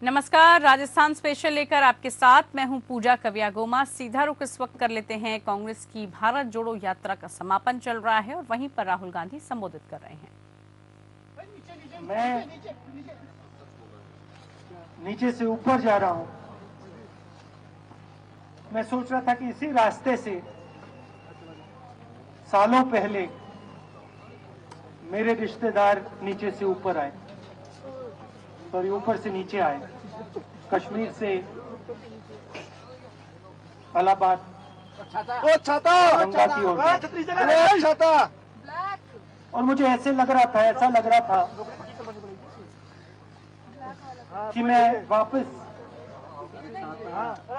नमस्कार, राजस्थान स्पेशल लेकर आपके साथ मैं हूं पूजा कवियागोमा। सीधा रुख इस वक्त कर लेते हैं। कांग्रेस की भारत जोड़ो यात्रा का समापन चल रहा है और वहीं पर राहुल गांधी संबोधित कर रहे हैं। मैं नीचे से ऊपर जा रहा हूं। मैं सोच रहा था कि इसी रास्ते से सालों पहले मेरे रिश्तेदार नीचे से ऊपर आए, सॉरी ऊपर से नीचे आए, कश्मीर से इलाहाबाद गंगा की ओर। और मुझे ऐसा लग रहा था कि मैं वापस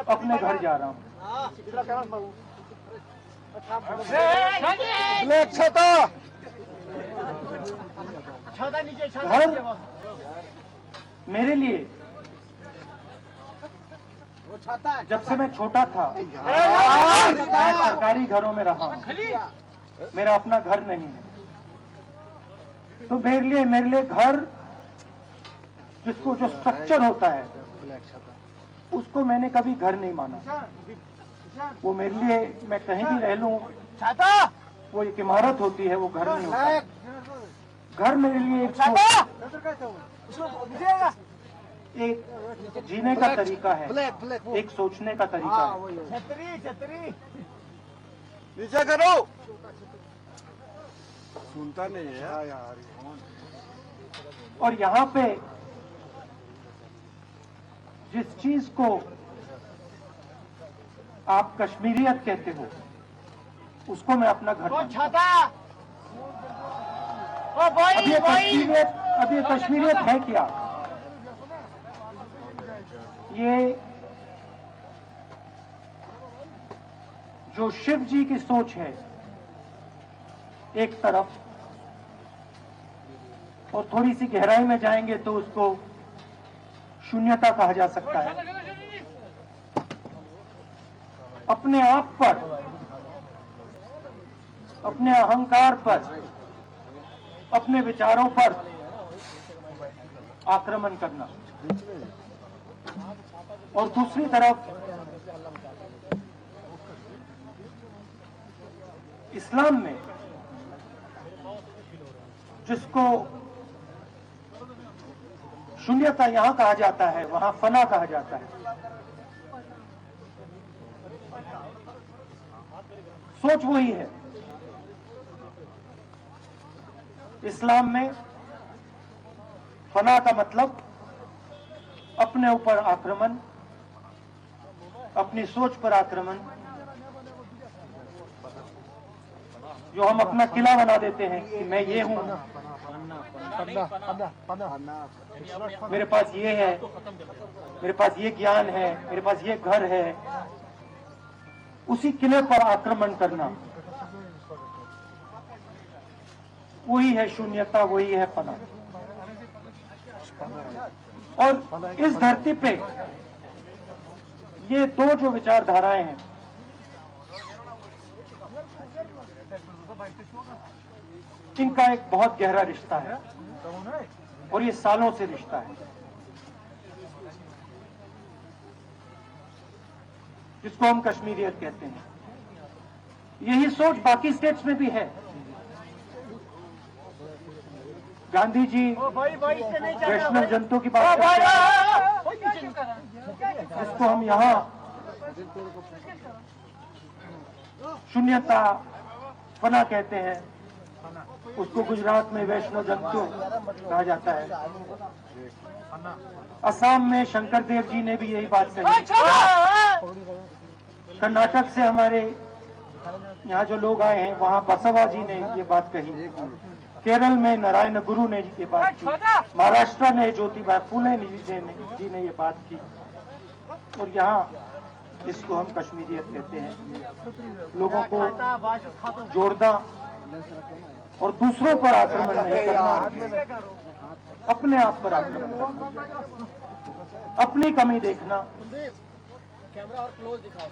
अपने घर जा रहा हूं। घर मेरे लिए जब से मैं छोटा था मैं सरकारी घरों में रहा हूं, मेरा अपना घर नहीं है। तो मेरे लिए घर जिसको जो स्ट्रक्चर होता है उसको मैंने कभी घर नहीं माना। वो मेरे लिए, मैं कहीं भी रह लूं, वो एक इमारत होती है, वो घर नहीं होता। घर मेरे लिए एक जीने का तरीका है, एक सोचने का तरीका है। नीचे करो, सुनता नहीं है यार। और यहाँ पे जिस चीज को आप कश्मीरियत कहते हो उसको मैं अपना घर अब ये कश्मीरियत है क्या? ये जो शिव जी की सोच है एक तरफ, और थोड़ी सी गहराई में जाएंगे तो उसको शून्यता कहा जा सकता है। अपने आप पर, अपने अहंकार पर, अपने विचारों पर आक्रमण करना, और दूसरी तरफ इस्लाम में जिसको शून्यता यहां कहा जाता है वहां फना कहा जाता है। सोच वही है। इस्लाम में फना का मतलब अपने ऊपर आक्रमण, अपनी सोच पर आक्रमण, जो हम अपना किला बना देते हैं कि मैं ये हूं, मेरे पास ये है, मेरे पास ये ज्ञान है, मेरे पास ये घर है। उसी किले पर आक्रमण करना, वही है शून्यता, वही है फना। और इस धरती पे ये दो जो विचारधाराएं हैं, इनका एक बहुत गहरा रिश्ता है और ये सालों से रिश्ता है, जिसको हम कश्मीरियत कहते हैं। यही सोच बाकी स्टेट्स में भी है। गांधी जी वैष्णव जनतों की बात करते हैं, जिसको हम यहाँ शून्यता फना कहते हैं, उसको गुजरात में वैष्णव जंतु कहा जाता है। असम में शंकर देव जी ने भी यही बात कही। कर्नाटक से हमारे यहाँ जो लोग आए हैं वहाँ बसवा जी ने ये बात कही। केरल में नारायण गुरु ने ये बात की। महाराष्ट्र में ज्योतिबा फुले जी ने ये बात की। और यहाँ इसको हम कश्मीरियत कहते हैं। लोगों को जोड़ना और दूसरों पर आक्रमण नहीं करना, अपने आप पर आक्रमण करना, अपनी कमी देखना। कैमरा और क्लोज दिखाओ,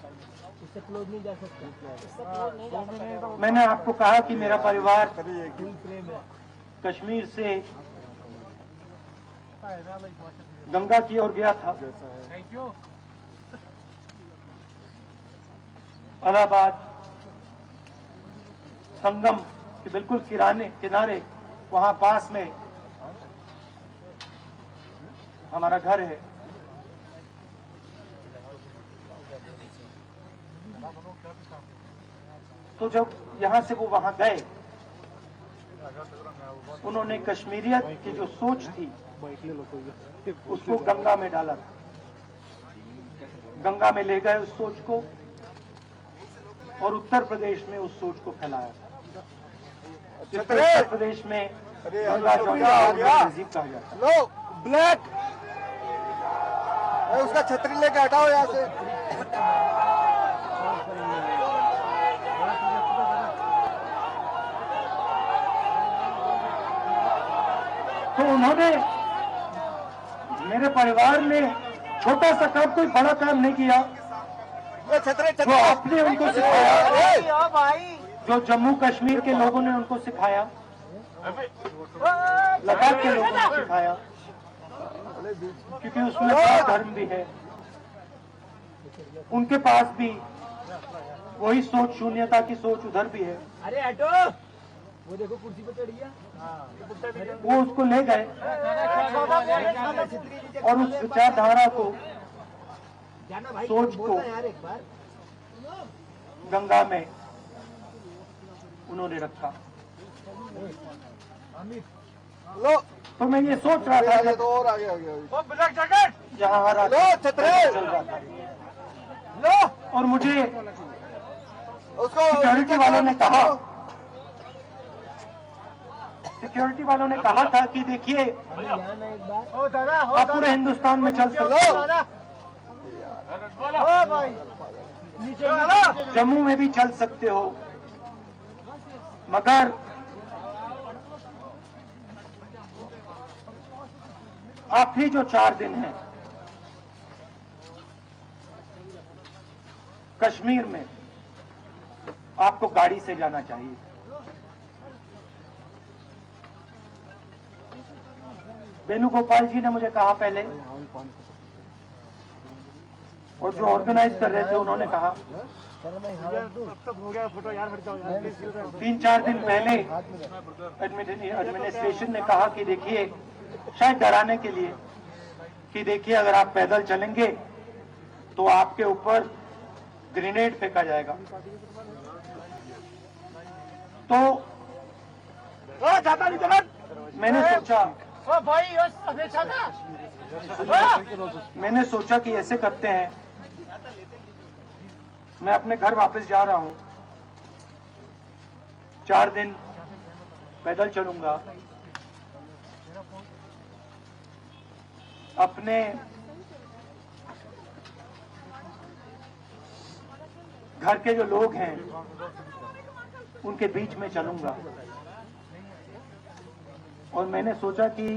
इससे क्लोज नहीं जा सकता। मैंने आपको कहा कि मेरा परिवार कश्मीर से गंगा की ओर गया था। इलाहाबाद संगम के बिल्कुल किनारे वहां पास में हमारा घर है। तो जब यहां से वो वहां गए, उन्होंने कश्मीरियत की जो सोच थी उसको गंगा में डाला, गंगा में ले गए उस सोच को, और उत्तर प्रदेश में उस सोच को फैलाया। उत्तर प्रदेश में गंगा जमुना और तहजीब कहा जाता है। लो ब्लैक, उसका छतरी लेके हटाओ यहाँ से। तो उन्होंने, मेरे परिवार ने छोटा सा काम, कोई बड़ा काम नहीं किया। छतरे जो आपने उनको सिखाया, जो जम्मू कश्मीर के लोगों ने उनको सिखाया, लद्दाख के लोगों ने सिखाया, क्योंकि उसमें बड़ा धर्म भी है, उनके पास भी वही सोच, शून्यता की सोच उधर भी है। अरे हटो, वो देखो कुर्सी पे चढ़ गया। वो उसको ले गए और उस विचारधारा को, सोच को यार एक बार गंगा में उन्होंने रखा। लो तो मैं ये सोच रहा था तो और आगे आगे ब्लैक जैकेट जहाँ हरा लो छतरे चल रहा था, लो और मुझे उसको सिक्योरिटी वालों ने कहा था कि देखिए, यहाँ ना एक बार आप पूरे हिंदुस्तान में चल सकते हो, जम्मू में भी चल सकते हो, मगर आखिरी जो 4 दिन हैं कश्मीर में, आपको गाड़ी से जाना चाहिए। वेणुगोपाल जी ने मुझे कहा पहले, और जो ऑर्गेनाइज कर रहे थे उन्होंने कहा, 3-4 दिन पहले एडमिनिस्ट्रेशन ने कहा कि देखिए, शायद डराने के लिए, कि देखिए अगर आप पैदल चलेंगे तो आपके ऊपर ग्रेनेड फेंका जाएगा। तो मैंने सोचा कि ऐसे करते हैं, मैं अपने घर वापस जा रहा हूं, 4 दिन पैदल चलूंगा, अपने घर के जो लोग हैं उनके बीच में चलूंगा। और मैंने सोचा कि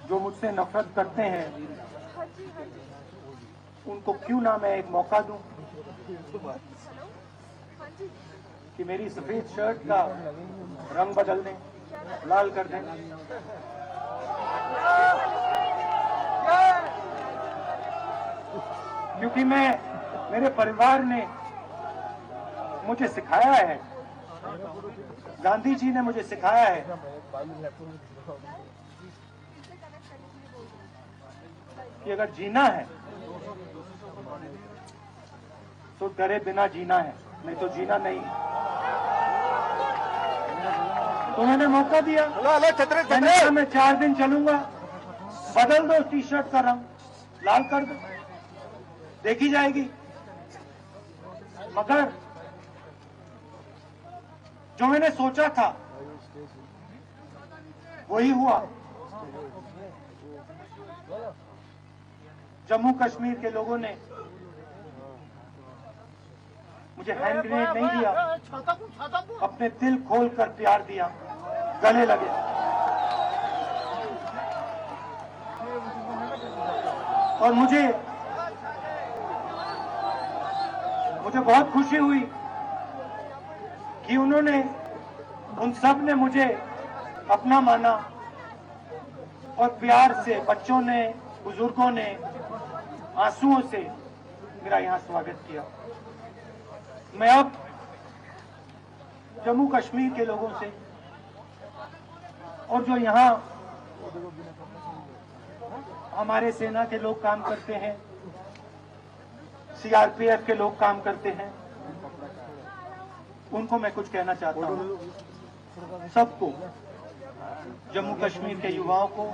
जो मुझसे नफरत करते हैं उनको क्यों ना मैं एक मौका दूं कि मेरी सफेद शर्ट का रंग बदल दें, लाल कर दें। क्योंकि मेरे परिवार ने मुझे सिखाया है, गांधी जी ने मुझे सिखाया है कि अगर जीना है तो डरे बिना जीना है, नहीं तो जीना नहीं। तो मैंने मौका दिया, मैंने कहा मैं 4 दिन चलूंगा, बदल दो टी शर्ट का रंग, लाल कर दो, देखी जाएगी। मगर जो मैंने सोचा था वही हुआ। जम्मू कश्मीर के लोगों ने मुझे हैंड ग्रेनेड नहीं दिया, अपने दिल खोलकर प्यार दिया, गले लगे। और मुझे बहुत खुशी हुई कि उन सब ने मुझे अपना माना और प्यार से बच्चों ने, बुजुर्गों ने आंसुओं से मेरा यहाँ स्वागत किया। मैं अब जम्मू कश्मीर के लोगों से और जो यहाँ हमारे सेना के लोग काम करते हैं, सीआरपीएफ के लोग काम करते हैं, उनको मैं कुछ कहना चाहता हूँ। सबको, जम्मू कश्मीर के युवाओं को,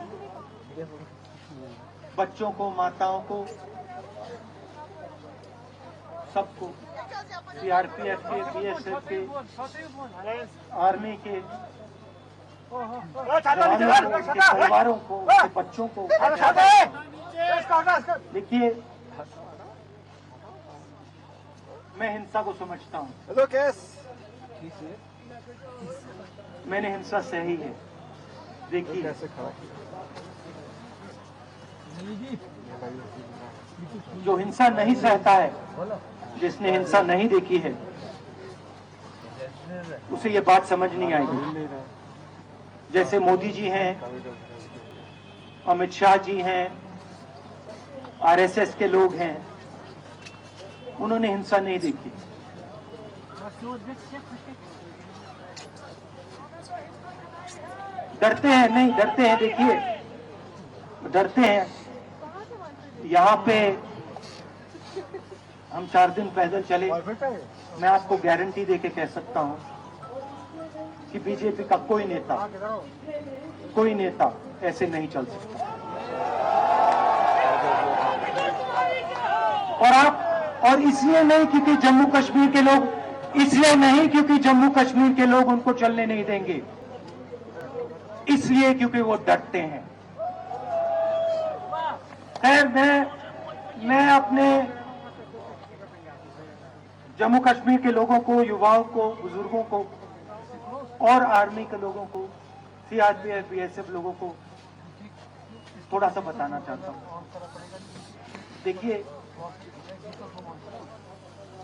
बच्चों को, माताओं को, सबको, सीआरपीएफ के, बीएसएफ के, आर्मी के जवानों को, उनके परिवारों को, उनके बच्चों को। देखिए, मैं हिंसा को समझता हूँ, हेलो केस मैंने हिंसा सही है। देखिए, कैसे खड़ा जो हिंसा नहीं सहता है, जिसने हिंसा नहीं देखी है, उसे ये बात समझ नहीं आएगी। जैसे मोदी जी हैं, अमित शाह जी हैं, आरएसएस के लोग हैं, उन्होंने हिंसा नहीं देखी। डरते हैं, नहीं डरते हैं। देखिए, डरते हैं। यहाँ पे हम 4 दिन पैदल चले, मैं आपको गारंटी देके कह सकता हूँ कि बीजेपी का कोई नेता ऐसे नहीं चल सकता। और इसलिए नहीं क्योंकि जम्मू कश्मीर के लोग, इसलिए नहीं क्योंकि जम्मू कश्मीर के लोग उनको चलने नहीं देंगे, इसलिए क्योंकि वो डरते हैं। खैर, मैं अपने जम्मू कश्मीर के लोगों को, युवाओं को, बुजुर्गों को और आर्मी के लोगों को, सीआरपीएफ, बीएसएफ लोगों को थोड़ा सा बताना चाहता हूं। देखिए,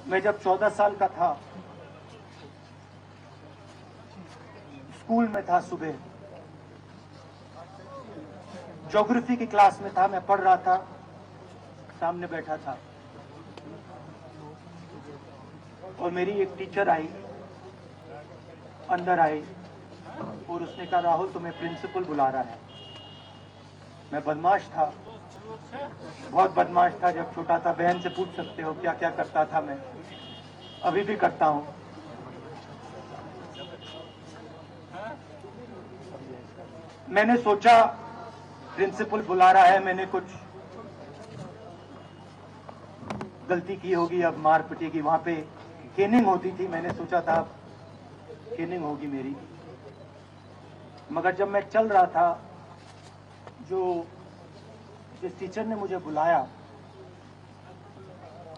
मैं जब 14 साल का था, स्कूल में था, सुबह ज्योग्राफी की क्लास में था, मैं पढ़ रहा था, सामने बैठा था और मेरी एक टीचर आई, अंदर आई और उसने कहा, राहुल तुम्हें प्रिंसिपल बुला रहा है। मैं बदमाश था, बहुत बदमाश था। जब छोटा था, बहन से पूछ सकते हो क्या क्या करता था मैं, अभी भी करता हूं। मैंने सोचा प्रिंसिपल बुला रहा है, मैंने कुछ गलती की होगी, अब मार पिटेगी। वहां पे केनिंग होती थी, मैंने सोचा था केनिंग होगी मेरी। मगर जब मैं चल रहा था, जिस टीचर ने मुझे बुलाया,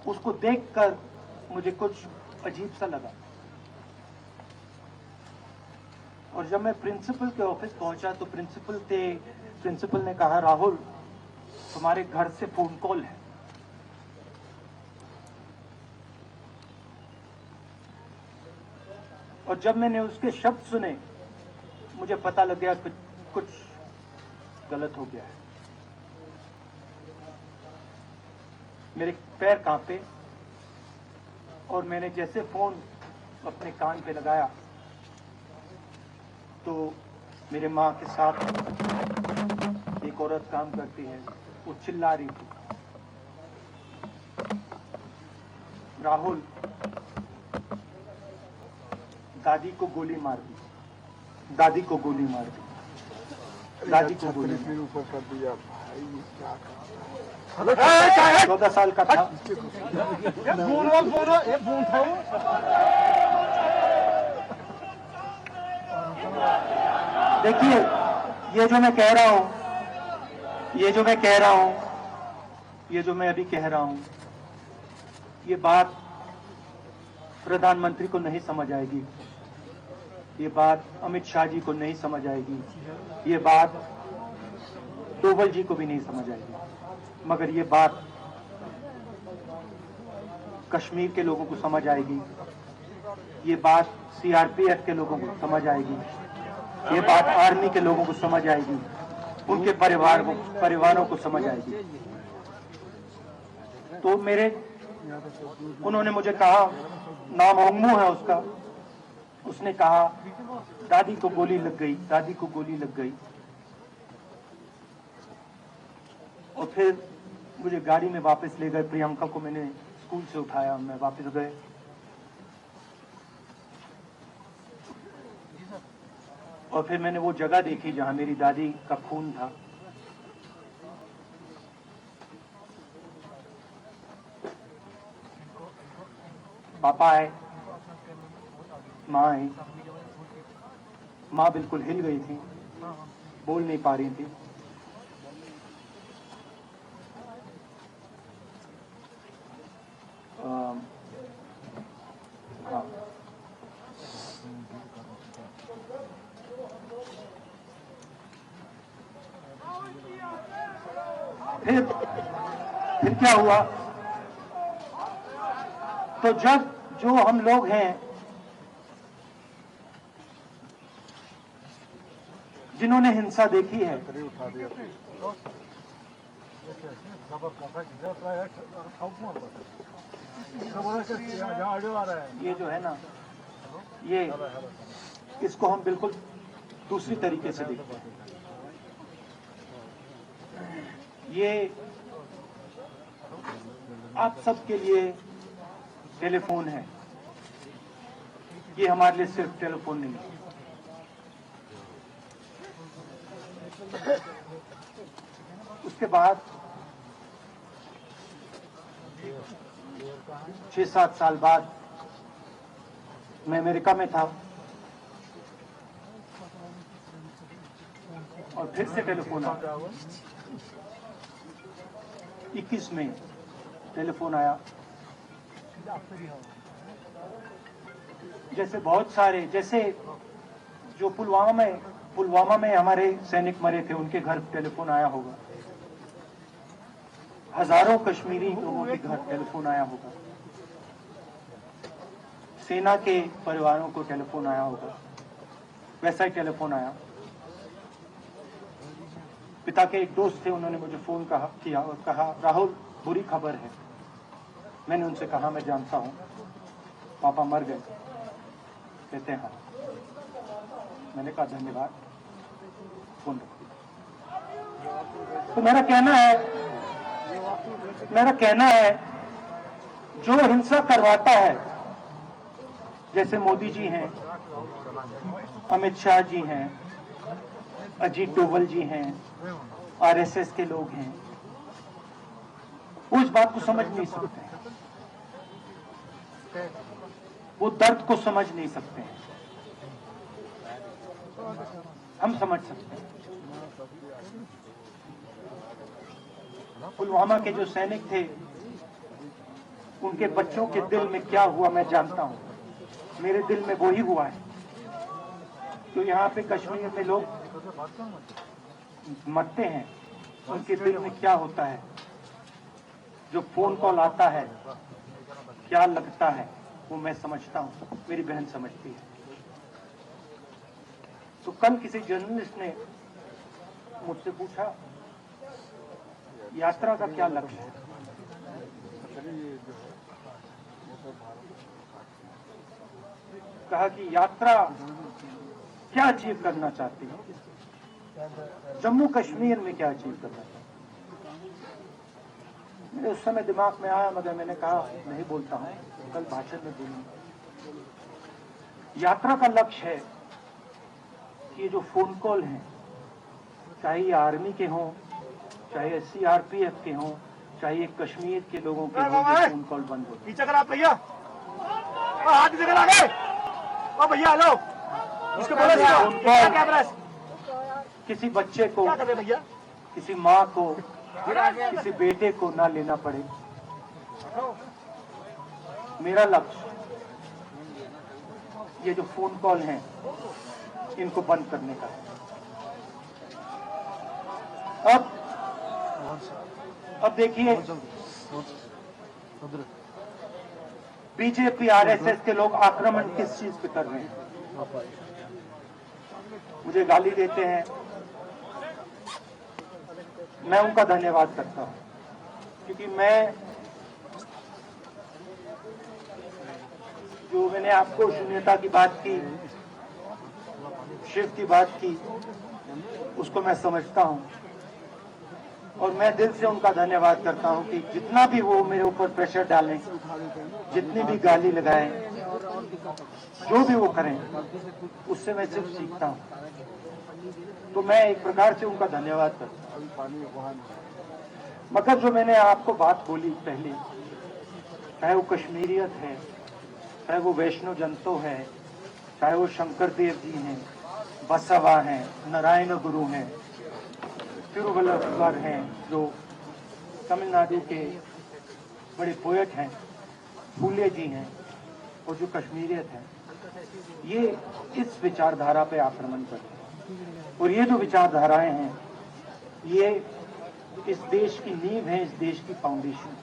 उसको देखकर मुझे कुछ अजीब सा लगा। और जब मैं प्रिंसिपल के ऑफिस पहुंचा तो प्रिंसिपल ने कहा, राहुल तुम्हारे घर से फोन कॉल है। और जब मैंने उसके शब्द सुने, मुझे पता लग गया कि कुछ गलत हो गया है। मेरे पैर कांपे और मैंने जैसे फोन अपने कान पे लगाया तो मेरे माँ के साथ एक औरत काम करती है, वो चिल्ला रही थी, राहुल दादी को गोली मार दी, दादी को गोली मार दी, दादी को गोली मार दी। ऊपर कर दिया भाई, क्या 14 साल का था। देखिए, ये जो मैं कह रहा हूं, ये जो मैं अभी कह रहा हूं, ये बात प्रधानमंत्री को नहीं समझ आएगी, ये बात अमित शाह जी को नहीं समझ आएगी, ये बात डोभाल जी को भी नहीं समझ आएगी, मगर ये बात कश्मीर के लोगों को समझ आएगी, ये बात सीआरपीएफ के लोगों को समझ आएगी, ये बात आर्मी के लोगों को समझ आएगी, उनके परिवारों को समझ आएगी। तो उन्होंने मुझे कहा, नाम ओंगमू है उसका, उसने कहा दादी को गोली लग गई, दादी को गोली लग गई। और फिर मुझे गाड़ी में वापस ले गए, प्रियंका को मैंने स्कूल से उठाया, मैं वापस गए। और फिर मैंने वो जगह देखी जहां मेरी दादी का खून था। पापा आए, माँ आई। माँ बिल्कुल हिल गई थी, बोल नहीं पा रही थी। हाँ। फिर क्या हुआ? तो जब जो हम लोग हैं जिन्होंने हिंसा देखी है, ये जो है ना, ये इसको हम बिल्कुल दूसरी तरीके से देखते हैं। ये आप सबके लिए टेलीफोन है, ये हमारे लिए सिर्फ टेलीफोन नहीं है। उसके बाद 6-7 साल बाद मैं अमेरिका में था और फिर से टेलीफोन आया। 21 में टेलीफोन आया। जैसे बहुत सारे, जैसे जो पुलवामा में हमारे सैनिक मरे थे, उनके घर टेलीफोन आया होगा। हजारों कश्मीरी लोगों के घर टेलीफोन आया होगा। सेना के परिवारों को टेलीफोन आया होगा। वैसा ही टेलीफोन आया। पिता के एक दोस्त थे, उन्होंने मुझे फोन किया और कहा, राहुल बुरी खबर है। मैंने उनसे कहा, मैं जानता हूं, पापा मर गए। कहते हैं हाँ। मैंने कहा धन्यवाद, फोन रख दिया। तो मेरा कहना है जो हिंसा करवाता है, जैसे मोदी जी हैं, अमित शाह जी हैं, अजीत डोभाल जी हैं, आरएसएस के लोग हैं, वो इस बात को समझ नहीं सकते हैं, वो दर्द को समझ नहीं सकते हैं। हम समझ सकते हैं। पुलवामा के जो सैनिक थे, उनके बच्चों के दिल में क्या हुआ मैं जानता हूं। मेरे दिल में वो ही हुआ है। तो यहाँ पे कश्मीर में लोग मरते हैं, उनके दिल में क्या होता है, जो फोन कॉल आता है क्या लगता है, वो मैं समझता हूं, मेरी बहन समझती है। तो कल किसी जर्नलिस्ट ने मुझसे पूछा, यात्रा का क्या लक्ष्य है? कहा कि यात्रा क्या अचीव करना चाहती है, जम्मू कश्मीर में क्या अचीव करना चाहती है। मेरे उस समय दिमाग में आया, मगर मैंने कहा नहीं बोलता हूं, कल भाषण में बोलूंगा। यात्रा का लक्ष्य है कि ये जो फोन कॉल हैं, चाहे ये आर्मी के हों, चाहे सीआरपीएफ के हों, चाहे ये कश्मीर के लोगों के हों, फोन कॉल बंद हो। पीछे कर आप भैया, हाथ पीछे कर आगे। ओ भैया हेलो, इसको बोलो क्या किसी बच्चे को, क्या कर रहे भैया, किसी माँ को, किसी बेटे को ना लेना पड़े। मेरा लक्ष्य ये जो फोन कॉल हैं, इनको बंद करने का है। अब देखिए, बीजेपी आरएसएस के लोग आक्रमण किस चीज पे कर रहे हैं। मुझे गाली देते हैं, मैं उनका धन्यवाद करता हूं, क्योंकि मैंने आपको शून्यता की बात की, शिव की बात की, उसको मैं समझता हूं और मैं दिल से उनका धन्यवाद करता हूं कि जितना भी वो मेरे ऊपर प्रेशर डालें, जितनी भी गाली लगाएं, जो भी वो करें, उससे मैं सिर्फ सीखता हूं। तो मैं एक प्रकार से उनका धन्यवाद करता हूं। मगर जो मैंने आपको बात बोली पहले, चाहे वो कश्मीरियत है, चाहे वो वैष्णव जंतो है, चाहे वो शंकर देव जी हैं, बसवा हैं, नारायण गुरु हैं, तिरुवल्लुवर हैं, जो तमिलनाडु के बड़े पोएट हैं, फूले जी हैं, और जो कश्मीरियत है, ये इस विचारधारा पे आक्रमण करते हैं। और ये जो विचारधाराएं हैं, ये इस देश की नींव है, इस देश की फाउंडेशन।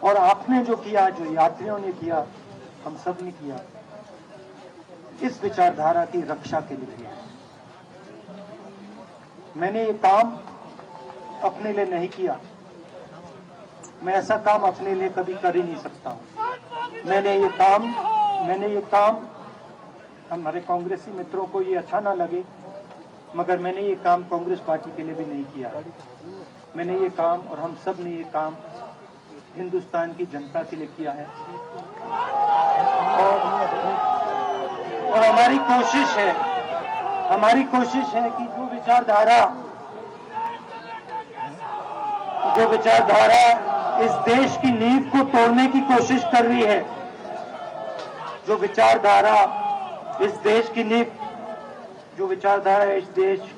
और आपने जो किया, जो यात्रियों ने किया, हम सब ने किया, इस विचारधारा की रक्षा के लिए किया। मैंने ये काम अपने लिए नहीं किया, मैं ऐसा काम अपने लिए कभी कर ही नहीं सकता हूं। मैंने ये काम हमारे कांग्रेसी मित्रों को ये अच्छा ना लगे, मगर मैंने ये काम कांग्रेस पार्टी के लिए भी नहीं किया। मैंने ये काम, और हम सब ने ये काम हिंदुस्तान की जनता के लिए किया है। और हमारी कोशिश है कि जो विचारधारा इस देश की नींव को तोड़ने की कोशिश कर रही है, जो विचारधारा इस देश की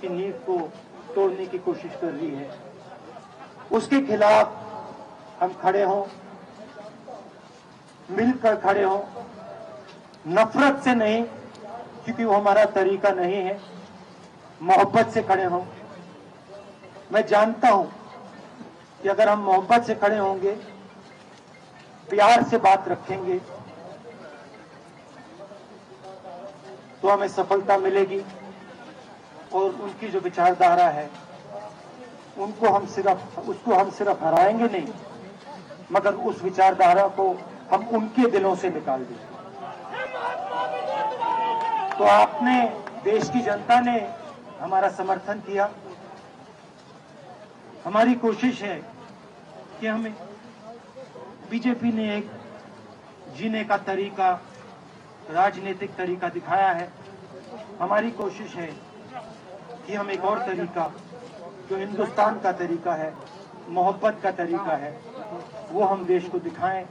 नींव को तोड़ने की कोशिश कर रही है, उसके खिलाफ हम खड़े हों, मिलकर खड़े हों, नफरत से नहीं, क्योंकि वो हमारा तरीका नहीं है, मोहब्बत से खड़े हों। मैं जानता हूं कि अगर हम मोहब्बत से खड़े होंगे, प्यार से बात रखेंगे, तो हमें सफलता मिलेगी। और उनकी जो विचारधारा है, उसको हम सिर्फ हराएंगे नहीं, मगर उस विचारधारा को हम उनके दिलों से निकाल देंगे। तो आपने, देश की जनता ने हमारा समर्थन किया। हमारी कोशिश है कि हमें, बीजेपी ने एक जीने का तरीका, राजनीतिक तरीका दिखाया है। हमारी कोशिश है कि हम एक और तरीका, जो हिंदुस्तान का तरीका है, मोहब्बत का तरीका है, वो हम देश को दिखाएं।